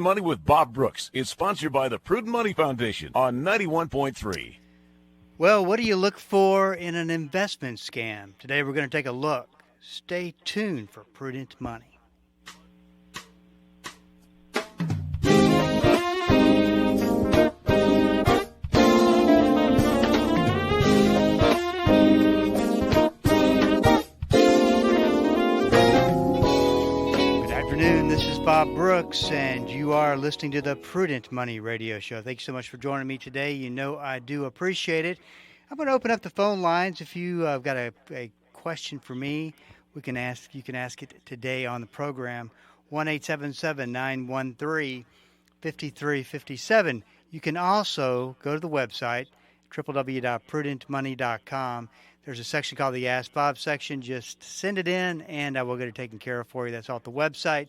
Money with Bob Brooks is sponsored by the Prudent Money Foundation on 91.3. Well, what do you look for in an investment scam? Today we're going to take a look. Stay tuned for Prudent Money. This is Bob Brooks, and you are listening to the Prudent Money Radio Show. Thank you so much for joining me today. You know I do appreciate it. I'm going to open up the phone lines. If you have got a question for me, you can ask it today on the program, 1-877-913-5357. You can also go to the website, www.prudentmoney.com. There's a section called the Ask Bob section. Just send it in, and I will get it taken care of for you. That's off the website,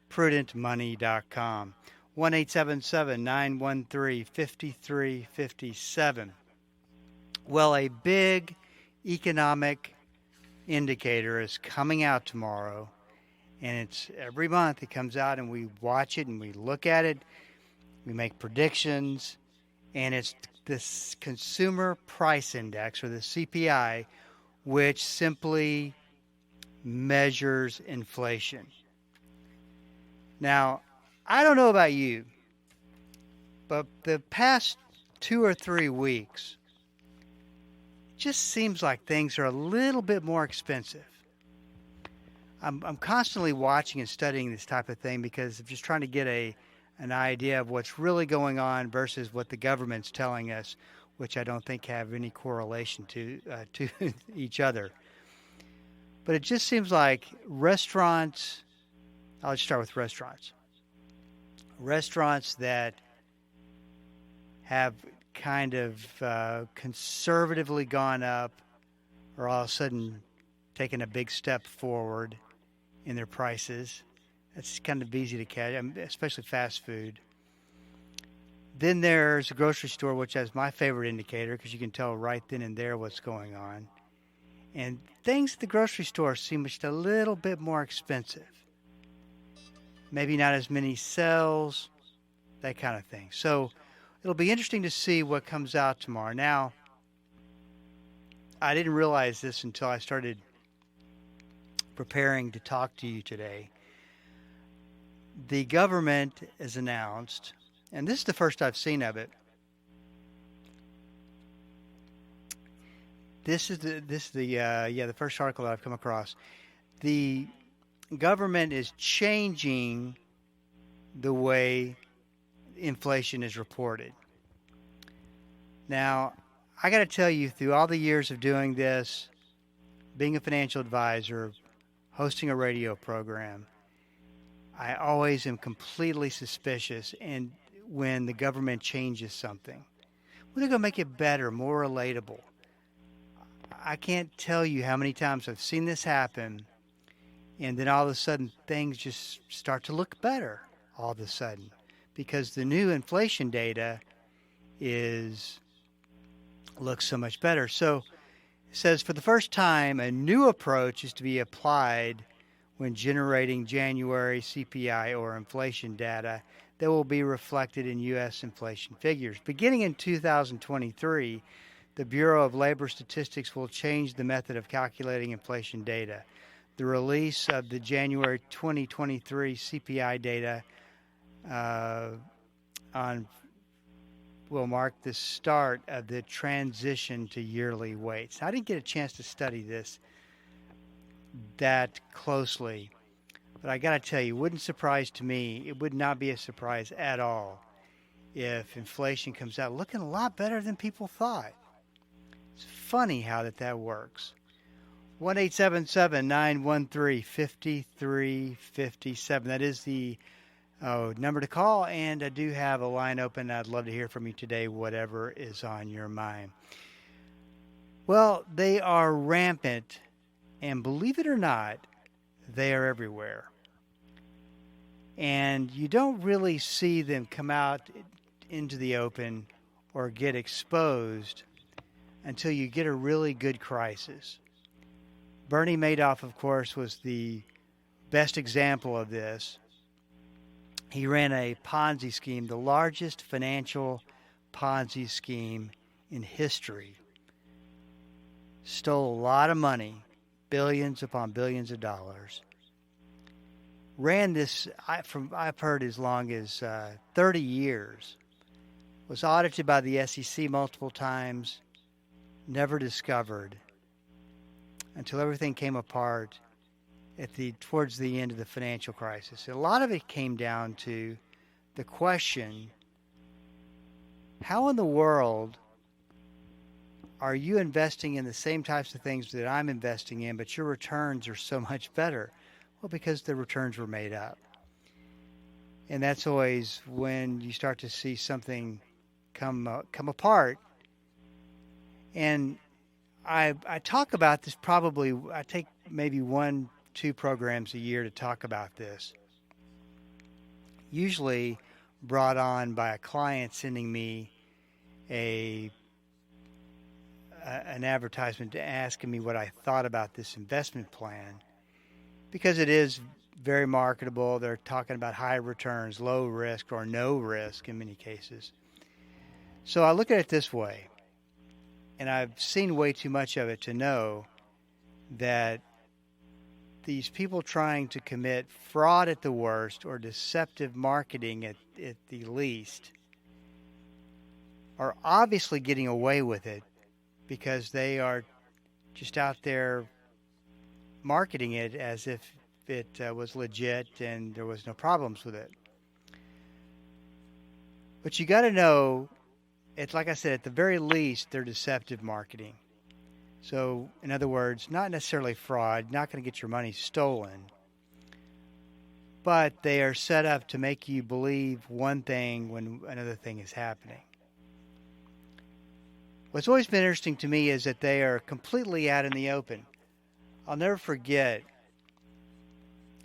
prudentmoney.com. 1-877-913-5357. Well, a big economic indicator is coming out tomorrow, and it's every month it comes out, and we watch it, and we look at it, we make predictions, and it's this Consumer Price Index, or the CPI, which simply measures inflation. Now, I don't know about you, but the past 2 or 3 weeks, it just seems like things are a little bit more expensive. I'm constantly watching and studying this type of thing because I'm just trying to get an idea of what's really going on versus what the government's telling us, which I don't think have any correlation to each other. But it just seems like restaurants, I'll just start with restaurants. Restaurants that have kind of conservatively gone up are all of a sudden taking a big step forward in their prices. That's kind of easy to catch, especially fast food. Then there's a grocery store, which has my favorite indicator because you can tell right then and there what's going on. And things at the grocery store seem just a little bit more expensive. Maybe not as many sales, that kind of thing. So it'll be interesting to see what comes out tomorrow. Now, I didn't realize this until I started preparing to talk to you today. The government has announced, and this is the first I've seen of it. This is the first article that I've come across. The government is changing the way inflation is reported. Now, I got to tell you, through all the years of doing this, being a financial advisor, hosting a radio program, I always am completely suspicious and when the government changes something. When they're going to make it better, more relatable. I can't tell you how many times I've seen this happen, and then all of a sudden things just start to look better all of a sudden because the new inflation data looks so much better. So it says for the first time, a new approach is to be applied when generating January CPI or inflation data that will be reflected in U.S. inflation figures. Beginning in 2023, the Bureau of Labor Statistics will change the method of calculating inflation data. The release of the January 2023 CPI data will mark the start of the transition to yearly weights. I didn't get a chance to study this that closely, but I got to tell you, it wouldn't surprise to me. It would not be a surprise at all if inflation comes out looking a lot better than people thought. It's funny how that works. 1-877-913-5357. That is the number to call, and I do have a line open. I'd love to hear from you today, whatever is on your mind. Well, they are rampant, and believe it or not, they are everywhere. And you don't really see them come out into the open or get exposed until you get a really good crisis. Bernie Madoff, of course, was the best example of this. He ran a Ponzi scheme, the largest financial Ponzi scheme in history. Stole a lot of money, billions upon billions of dollars. Ran this, I've heard, as long as 30 years. Was audited by the SEC multiple times, never discovered until everything came apart towards the end of the financial crisis. A lot of it came down to the question, how in the world are you investing in the same types of things that I'm investing in, but your returns are so much better? Well, because the returns were made up. And that's always when you start to see something come apart. And I talk about this probably, I take maybe 1-2 programs a year to talk about this. Usually brought on by a client sending me an advertisement asking me what I thought about this investment plan, because it is very marketable. They're talking about high returns, low risk, or no risk in many cases. So I look at it this way, and I've seen way too much of it to know that these people trying to commit fraud at the worst or deceptive marketing at the least are obviously getting away with it because they are just out there marketing it as if it was legit and there was no problems with it. But you got to know, it's like I said, at the very least, they're deceptive marketing. So, in other words, not necessarily fraud, not going to get your money stolen, but they are set up to make you believe one thing when another thing is happening. What's always been interesting to me is that they are completely out in the open. I'll never forget,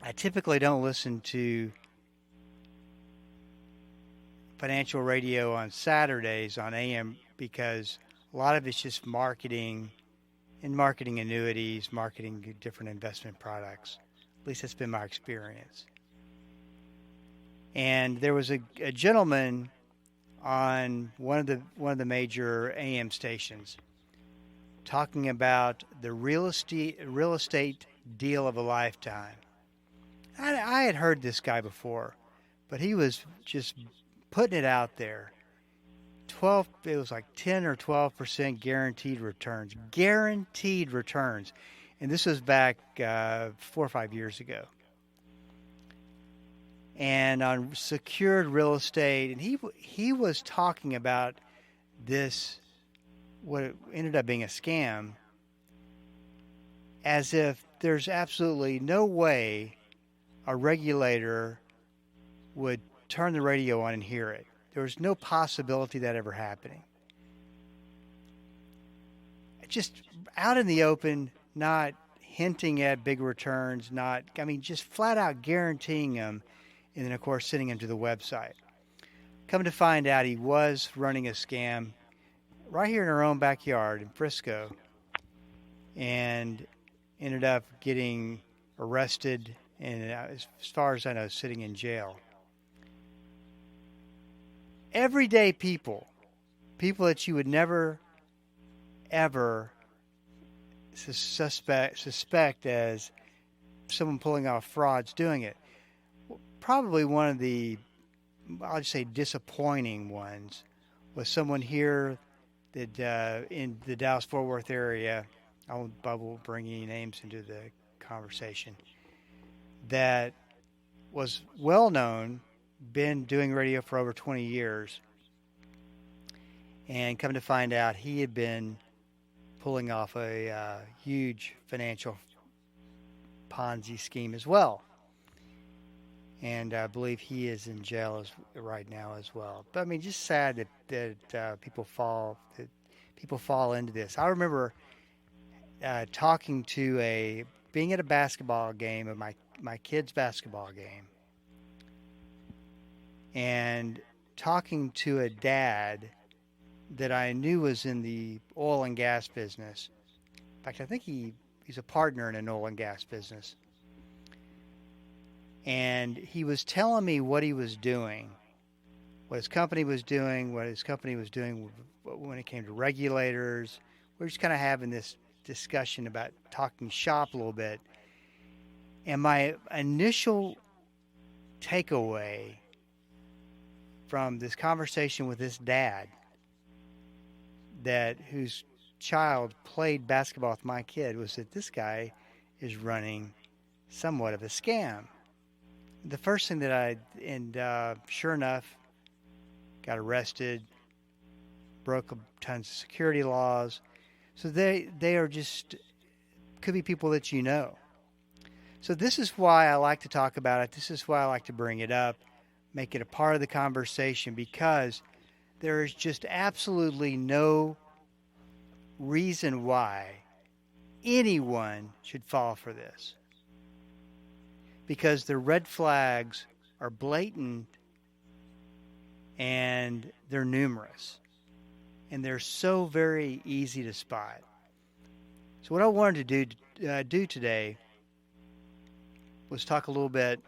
I typically don't listen to financial radio on Saturdays on AM because a lot of it's just marketing and marketing annuities, marketing different investment products. At least that's been my experience. And there was a gentleman on one of the major AM stations talking about the real estate deal of a lifetime. I had heard this guy before, but he was just putting it out there. It was like 10 or 12% guaranteed returns. Guaranteed returns. And this was back 4 or 5 years ago. And on secured real estate, and he was talking about this, what ended up being a scam, as if there's absolutely no way a regulator would turn the radio on and hear it. There was no possibility of that ever happening. Just out in the open, not hinting at big returns, just flat out guaranteeing them, and then, of course, sending them to the website. Come to find out, he was running a scam right here in our own backyard in Frisco, and ended up getting arrested and, as far as I know, sitting in jail. Everyday people that you would never, ever suspect as someone pulling off frauds doing it. Probably one of the, I'll just say, disappointing ones was someone here that in the Dallas-Fort Worth area, I won't bring any names into the conversation, that was well known, been doing radio for over 20 years, and come to find out he had been pulling off a huge financial Ponzi scheme as well. And I believe he is in jail right now as well. But I mean, just sad that people fall into this. I remember being at a basketball game, of my kid's basketball game, and talking to a dad that I knew was in the oil and gas business. In fact, I think he's a partner in an oil and gas business. And he was telling me what he was doing, what his company was doing, when it came to regulators. We're just kind of having this discussion about talking shop a little bit. And my initial takeaway from this conversation with this dad whose child played basketball with my kid was that this guy is running somewhat of a scam. The first thing sure enough, got arrested, broke tons of security laws. So they are just, could be people that you know. So this is why I like to talk about it. This is why I like to bring it up, make it a part of the conversation, because there is just absolutely no reason why anyone should fall for this. Because the red flags are blatant and they're numerous. And they're so very easy to spot. So what I wanted to do today was talk a little bit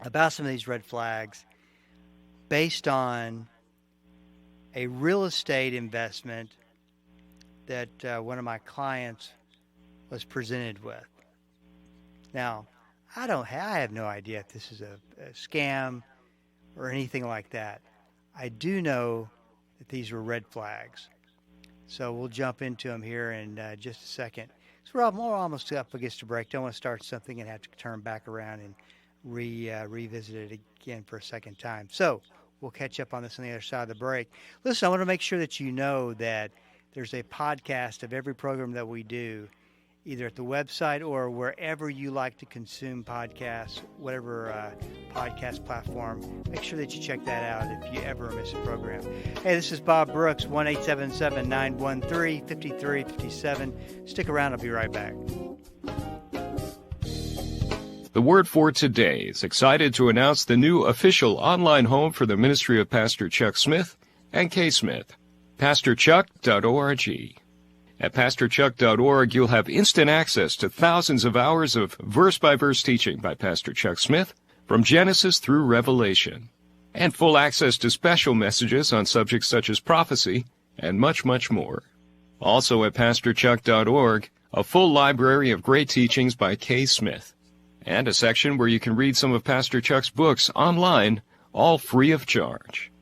about some of these red flags based on a real estate investment that one of my clients was presented with. Now, I have no idea if this is a scam or anything like that. I do know that these were red flags. So we'll jump into them here in just a second. So we're almost up against a break. Don't want to start something and have to turn back around and revisit it again for a second time. So we'll catch up on this on the other side of the break. Listen, I want to make sure that you know that there's a podcast of every program that we do, either at the website or wherever you like to consume podcasts, whatever podcast platform. Make sure that you check that out if you ever miss a program. Hey, this is Bob Brooks, 1-877-913-5357. Stick around. I'll be right back. The Word for Today is excited to announce the new official online home for the ministry of Pastor Chuck Smith and Kay Smith, pastorchuck.org. At pastorchuck.org, you'll have instant access to thousands of hours of verse-by-verse teaching by Pastor Chuck Smith from Genesis through Revelation, and full access to special messages on subjects such as prophecy and much, much more. Also at pastorchuck.org, a full library of great teachings by Kay Smith, and a section where you can read some of Pastor Chuck's books online, all free of charge.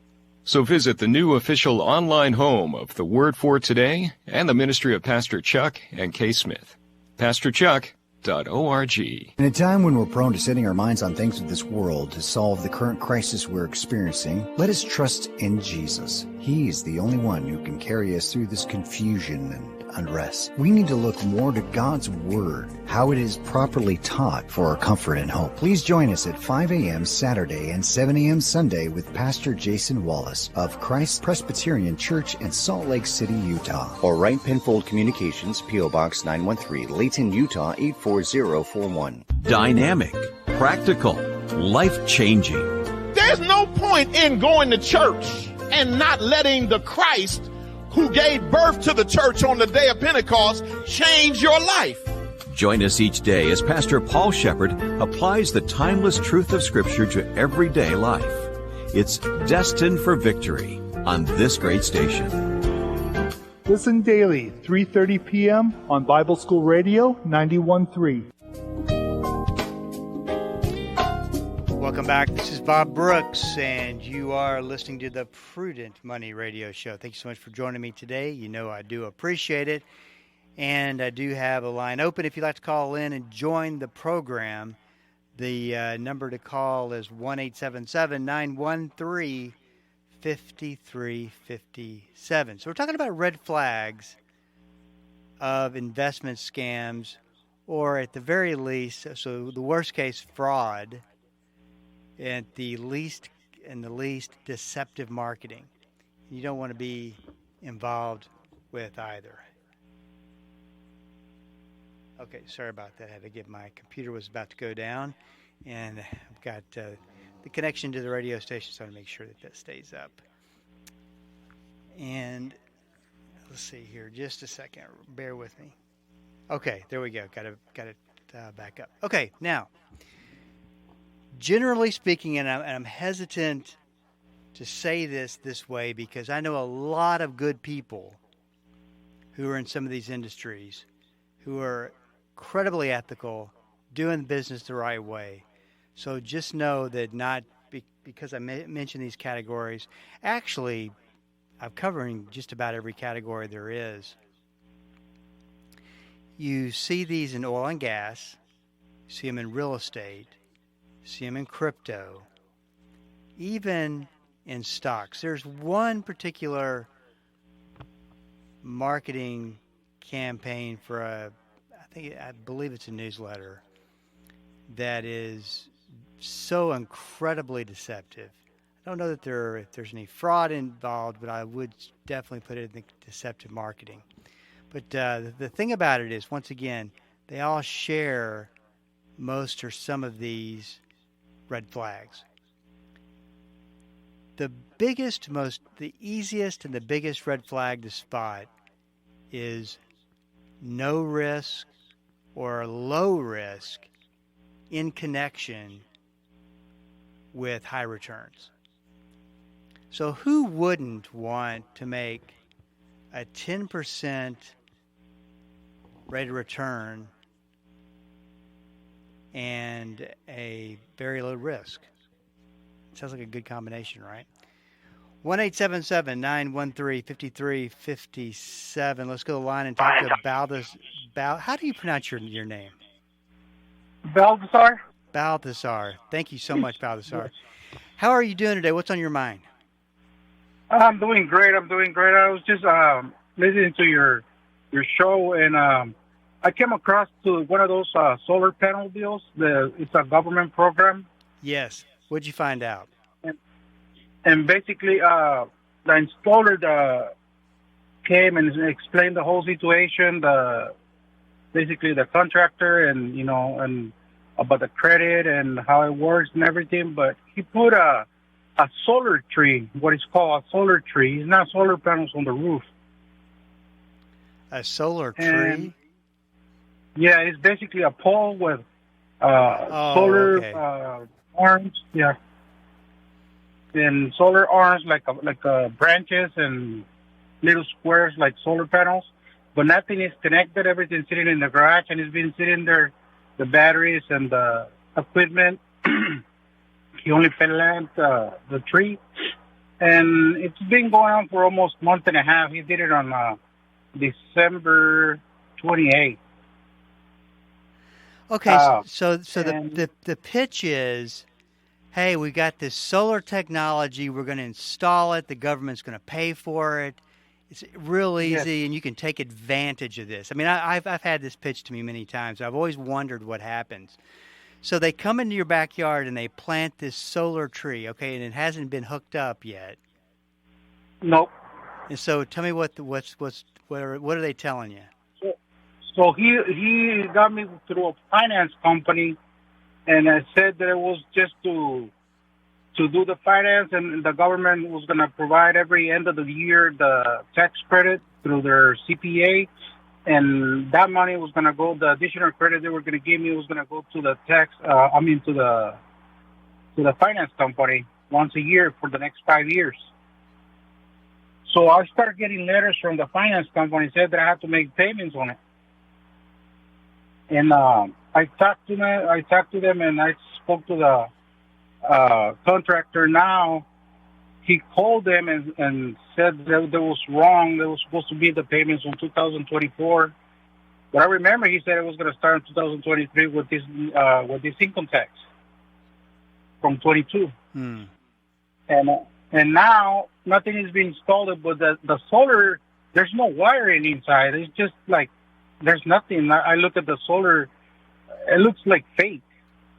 So visit the new official online home of the Word for Today and the ministry of Pastor Chuck and Kay Smith, pastorchuck.org. In a time when we're prone to setting our minds on things of this world to solve the current crisis we're experiencing, let us trust in Jesus. He is the only one who can carry us through this confusion and unrest. We need to look more to God's Word, how it is properly taught for our comfort and hope. Please join us at 5 a.m. Saturday and 7 a.m. Sunday with Pastor Jason Wallace of Christ Presbyterian Church in Salt Lake City, Utah. Or write Penfold Communications, P.O. Box 913, Layton, Utah 84041. Dynamic, practical, life-changing. There's no point in going to church and not letting the Christ who gave birth to the church on the day of Pentecost change your life. Join us each day as Pastor Paul Shepherd applies the timeless truth of Scripture to everyday life. It's Destined for Victory on this great station. Listen daily, 3:30 p.m. on Bible School Radio 91.3. Welcome back. This is Bob Brooks, and you are listening to the Prudent Money Radio Show. Thank you so much for joining me today. You know I do appreciate it. And I do have a line open if you'd like to call in and join the program. The number to call is 1-877-913-5357. So we're talking about red flags of investment scams, or at the very least, so the worst case, fraud, and the least deceptive marketing. You don't want to be involved with either. Okay, sorry about that. I had to get my computer was about to go down, and I've got the connection to the radio station, so I want to make sure that that stays up. And let's see here, just a second. Bear with me. Okay, there we go. Got it back up. Okay, now Generally speaking, and I'm hesitant to say this way because I know a lot of good people who are in some of these industries who are incredibly ethical, doing business the right way. So just know that not because I mentioned these categories, actually, I'm covering just about every category there is. You see these in oil and gas, you see them in real estate, you see them in crypto, even in stocks. There's one particular marketing campaign for I believe it's a newsletter that is so incredibly deceptive. I don't know that if there's any fraud involved, but I would definitely put it in the deceptive marketing. But the thing about it is, once again, they all share most or some of these red flags. The easiest and the biggest red flag to spot is no risk or low risk in connection with high returns. So who wouldn't want to make a 10% rate of return and a very low risk? Sounds like a good combination, right? 1-877-913-5357. Let's go to the line and talk to how do you pronounce your name? Balthasar. Balthasar. Thank you so much, Balthasar. How are you doing today? What's on your mind? I'm doing great. I was just listening to your show, and I came across to one of those solar panel deals. It's a government program. Yes. What'd you find out? And basically, the installer came and explained the whole situation. Basically the contractor and about the credit and how it works and everything. But he put a solar tree, what is called a solar tree. It's not solar panels on the roof. A solar tree? Yeah, it's basically a pole with solar arms. Yeah. And solar arms like branches and little squares like solar panels, but nothing is connected. Everything's sitting in the garage, and it's been sitting there, the batteries and the equipment. He only planted the tree, and it's been going on for almost a month and a half. He did it on December 28th. Okay, so the pitch is, hey, we got this solar technology. We're going to install it. The government's going to pay for it. It's real easy, and you can take advantage of this. I mean, I've had this pitched to me many times. I've always wondered what happens. So they come into your backyard and they plant this solar tree, okay, and it hasn't been hooked up yet. Nope. And so tell me what are they telling you? So he got me through a finance company. And I said that it was just to do the finance, and the government was going to provide every end of the year the tax credit through their CPA, and that money was going to go. The additional credit they were going to give me was going to go to the to the finance company once a year for the next 5 years. So I started getting letters from the finance company said that I had to make payments on it, and I talked to them, and I spoke to the contractor. Now he called them and said that was wrong. There was supposed to be the payments on 2024, but I remember he said it was going to start in 2023 with this income tax from 22. And now nothing is being installed, but the solar, there's no wiring inside. It's just like there's nothing. I look at the solar. It looks like fake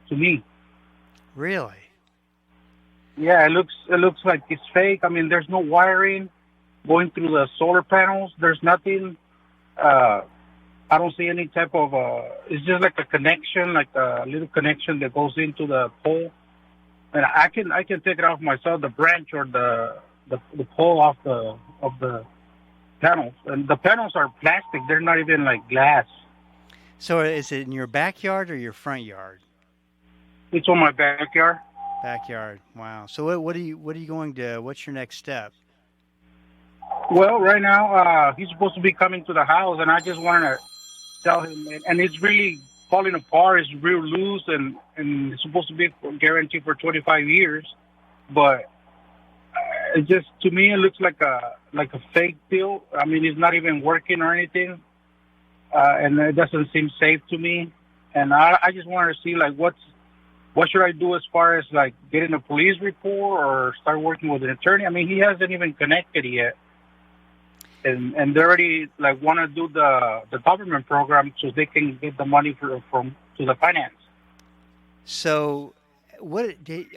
to me. Really? Yeah, it looks like it's fake. I mean, there's no wiring going through the solar panels. There's nothing. I don't see any type of. It's just like a connection, like a little connection that goes into the pole. And I can take it off myself, the branch or the pole off of the panels. And the panels are plastic. They're not even like glass. So is it in your backyard or your front yard? It's on my backyard. Backyard. Wow. So what are you going to? What's your next step? Well, right now, he's supposed to be coming to the house, and I just want to tell him, and it's really falling apart. It's real loose, and it's supposed to be guaranteed for 25 years, but it just, to me, it looks like a fake deal. I mean, it's not even working or anything, and it doesn't seem safe to me. And I just wanted to see, like, what should I do as far as, like, getting a police report or start working with an attorney? I mean, he hasn't even connected yet. And they already, like, want to do the government program so they can get the money to the finance. So,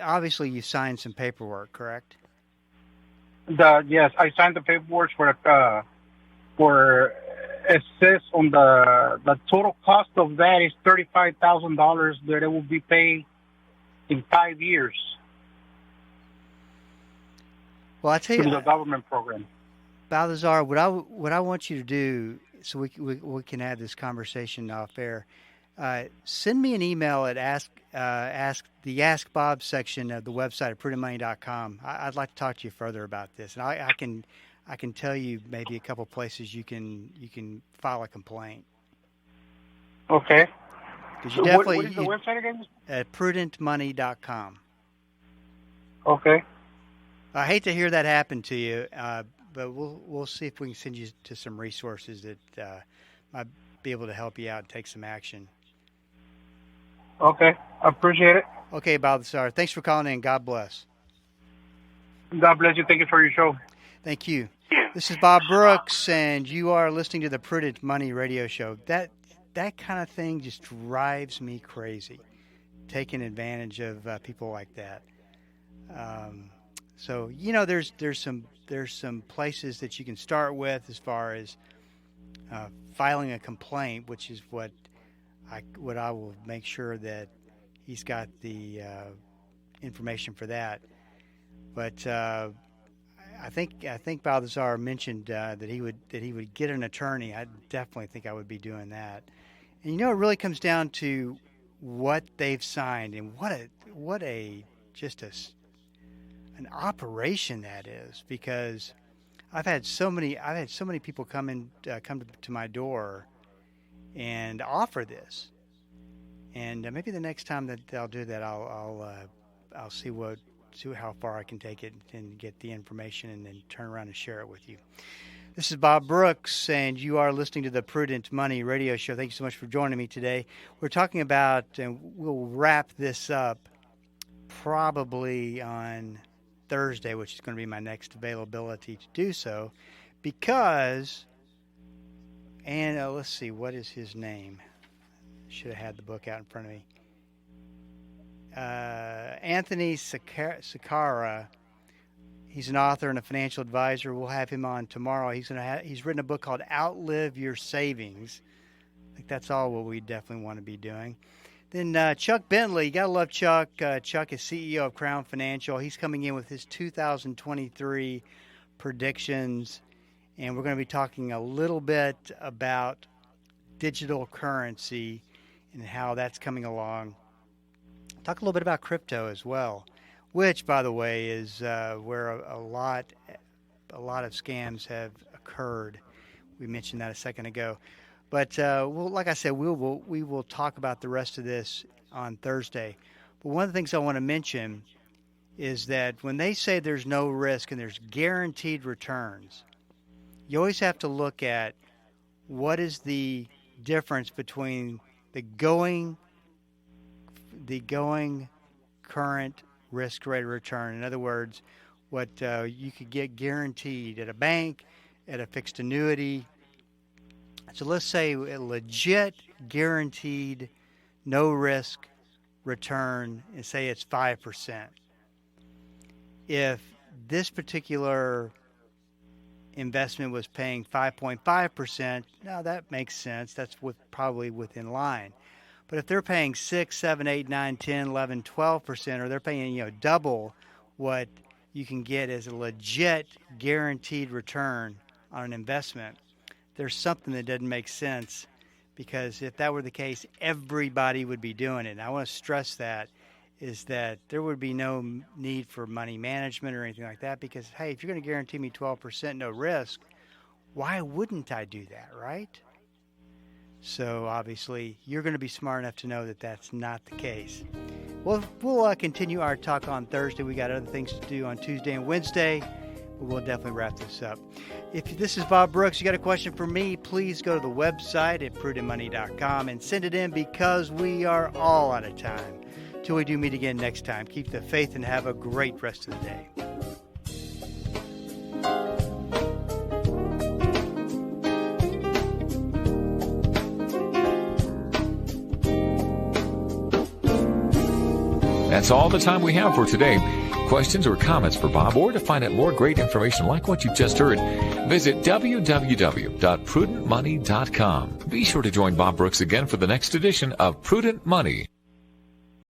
obviously you signed some paperwork, correct? Yes, I signed the paperwork for it says on the total cost of that is $35,000 that it will be paid in 5 years. Well, I tell you, through the government program. Balthazar, what I want you to do, so we can have this conversation off air. Send me an email at ask the Ask Bob section of the website at prudentmoney.com. I'd like to talk to you further about this, and I can tell you maybe a couple places you can file a complaint. Okay. So what is the website again? At prudentmoney.com. Okay. I hate to hear that happen to you, but we'll see if we can send you to some resources that might be able to help you out and take some action. Okay, I appreciate it. Okay, Balthazar, thanks for calling in. God bless. God bless you. Thank you for your show. Thank you. This is Bob Brooks, and you are listening to the Prudent Money Radio Show. That kind of thing just drives me crazy, taking advantage of people like that. So there's some places that you can start with as far as filing a complaint, which is what I will make sure that he's got the information for that. But I think Balthazar mentioned that he would get an attorney. I definitely think I would be doing that. And it really comes down to what they've signed and what an operation that is, because I've had so many people come to my door and offer this, and maybe the next time that they'll do that, I'll see how far I can take it and get the information and then turn around and share it with you. This is Bob Brooks, and you are listening to the Prudent Money Radio Show. Thank you so much for joining me today. We're talking about, and we'll wrap this up probably on Thursday, which is going to be my next availability to do so, because, and let's see, what is his name? Should have had the book out in front of me. Anthony Sakara. He's an author and a financial advisor. We'll have him on tomorrow. He's written a book called Outlive Your Savings. I think that's all what we definitely want to be doing. Then Chuck Bentley, you got to love Chuck. Chuck is CEO of Crown Financial. He's coming in with his 2023 predictions, and we're going to be talking a little bit about digital currency and how that's coming along. Talk a little bit about crypto as well, which, by the way, is where a lot of scams have occurred. We mentioned that a second ago. But like I said, we will talk about the rest of this on Thursday. But one of the things I want to mention is that when they say there's no risk and there's guaranteed returns, you always have to look at what is the difference between the going current risk rate of return. In other words, what you could get guaranteed at a bank, at a fixed annuity. So let's say a legit guaranteed no risk return, and say it's 5%. If this particular investment was paying 5.5%, now that makes sense. That's probably within line. But if they're paying 6, 7, 8, 9, 10, 11, 12%, or they're paying double what you can get as a legit guaranteed return on an investment, there's something that doesn't make sense, because if that were the case, everybody would be doing it. And I want to stress that is that there would be no need for money management or anything like that because, hey, if you're going to guarantee me 12% no risk, why wouldn't I do that, right? So obviously, you're going to be smart enough to know that that's not the case. We'll continue our talk on Thursday. We got other things to do on Tuesday and Wednesday, but we'll definitely wrap this up. If this is Bob Brooks, you got a question for me, please go to the website at prudentmoney.com and send it in because we are all out of time. Till we do meet again next time, keep the faith and have a great rest of the day. That's all the time we have for today. Questions or comments for Bob, or to find out more great information like what you just heard, visit www.prudentmoney.com. Be sure to join Bob Brooks again for the next edition of Prudent Money.